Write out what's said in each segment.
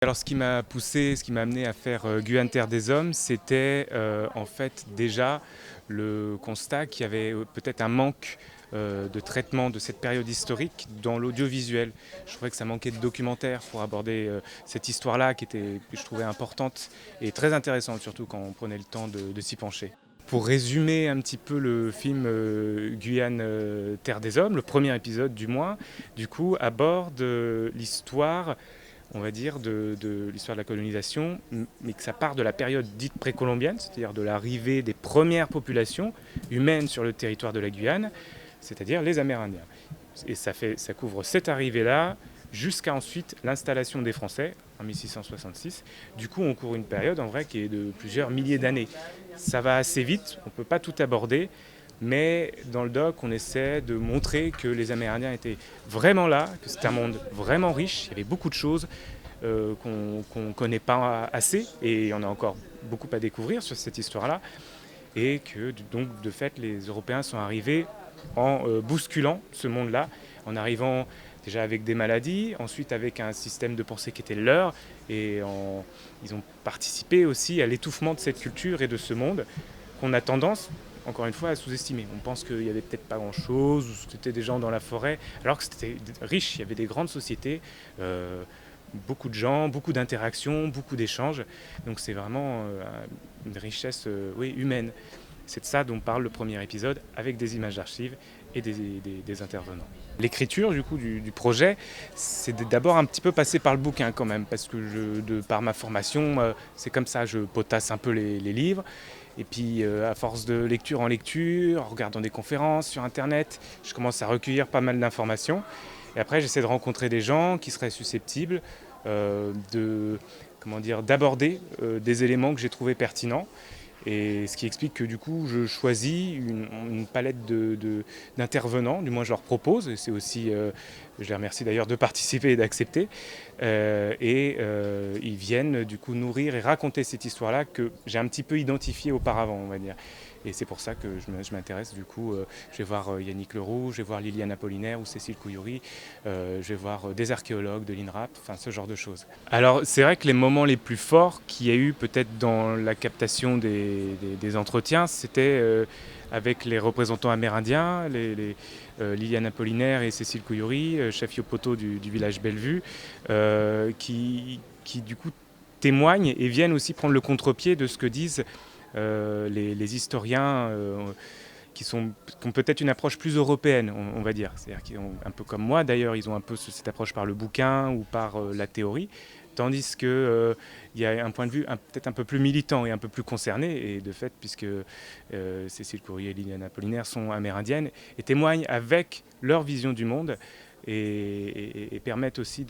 Alors ce qui m'a poussé, ce qui m'a amené à faire Guyane Terre des Hommes, c'était en fait déjà le constat qu'il y avait peut-être un manque de traitement de cette période historique dans l'audiovisuel. Je trouvais que ça manquait de documentaires pour aborder cette histoire-là que je trouvais importante et très intéressante, surtout quand on prenait le temps de s'y pencher. Pour résumer un petit peu le film Guyane Terre des Hommes, le premier épisode du moins, du coup aborde l'histoire, on va dire, de l'histoire de la colonisation, mais que ça part de la période dite précolombienne, c'est-à-dire de l'arrivée des premières populations humaines sur le territoire de la Guyane, c'est-à-dire les Amérindiens. Et ça couvre cette arrivée-là jusqu'à ensuite l'installation des Français en 1666. Du coup, on court une période en vrai qui est de plusieurs milliers d'années. Ça va assez vite, on ne peut pas tout aborder, mais dans le doc, on essaie de montrer que les Amérindiens étaient vraiment là, que c'était un monde vraiment riche, il y avait beaucoup de choses qu'on ne connaît pas assez, et on a encore beaucoup à découvrir sur cette histoire-là, et que donc de fait les Européens sont arrivés en bousculant ce monde-là, en arrivant déjà avec des maladies, ensuite avec un système de pensée qui était le leur, ils ont participé aussi à l'étouffement de cette culture et de ce monde qu'on a tendance, encore une fois, à sous-estimer. On pense qu'il n'y avait peut-être pas grand-chose, ou c'était des gens dans la forêt, alors que c'était riche, il y avait des grandes sociétés, beaucoup de gens, beaucoup d'interactions, beaucoup d'échanges. Donc c'est vraiment une richesse oui, humaine. C'est de ça dont parle le premier épisode, avec des images d'archives et des intervenants. L'écriture du projet, c'est d'abord un petit peu passé par le bouquin quand même, parce que par ma formation, c'est comme ça, je potasse un peu les livres. Et puis à force de lecture en lecture, en regardant des conférences sur internet, je commence à recueillir pas mal d'informations. Et après j'essaie de rencontrer des gens qui seraient susceptibles d'aborder des éléments que j'ai trouvés pertinents. Et ce qui explique que du coup, je choisis une palette d'intervenants, du moins je leur propose, et c'est aussi, je les remercie d'ailleurs de participer et d'accepter, ils viennent du coup nourrir et raconter cette histoire-là que j'ai un petit peu identifiée auparavant, on va dire. Et c'est pour ça que je m'intéresse du coup, je vais voir Yannick Leroux, je vais voir Liliane Apollinaire ou Cécile Couilloury, je vais voir des archéologues de l'INRAP, enfin ce genre de choses. Alors c'est vrai que les moments les plus forts qu'il y a eu peut-être dans la captation des entretiens, c'était avec les représentants amérindiens, Liliane Apollinaire et Cécile Couilloury, chef Yopoto du village Bellevue, qui du coup témoignent et viennent aussi prendre le contre-pied de ce que disent les historiens qui ont peut-être une approche plus européenne, on va dire. C'est-à-dire qu'ils ont un peu comme moi d'ailleurs, ils ont un peu cette approche par le bouquin ou par la théorie, tandis qu'il y a un point de vue peut-être un peu plus militant et un peu plus concerné, et de fait, puisque Cécile Courrier et Liliane Apollinaire sont amérindiennes, et témoignent avec leur vision du monde, et permettent aussi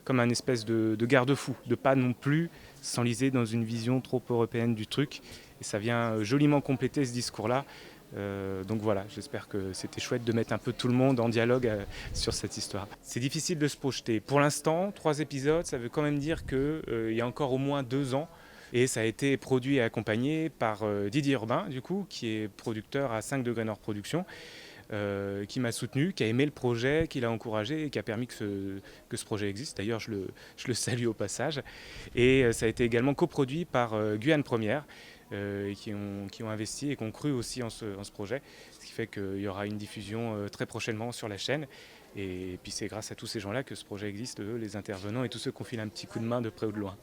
comme un espèce de garde-fou, de pas non plus s'enliser dans une vision trop européenne du truc. Et ça vient joliment compléter ce discours-là. Donc voilà, j'espère que c'était chouette de mettre un peu tout le monde en dialogue sur cette histoire. C'est difficile de se projeter. Pour l'instant, 3 épisodes, ça veut quand même dire qu'il y a encore au moins 2 ans. Et ça a été produit et accompagné par Didier Urbain, du coup, qui est producteur à 5 degrés Nord Productions, qui m'a soutenu, qui a aimé le projet, qui l'a encouragé et qui a permis que ce projet existe. D'ailleurs, je le salue au passage. Et ça a été également coproduit par Guyane Première, qui ont investi et qui ont cru aussi en ce projet. Ce qui fait qu'il y aura une diffusion très prochainement sur la chaîne. Et puis c'est grâce à tous ces gens-là que ce projet existe, eux, les intervenants et tous ceux qui ont filé un petit coup de main de près ou de loin.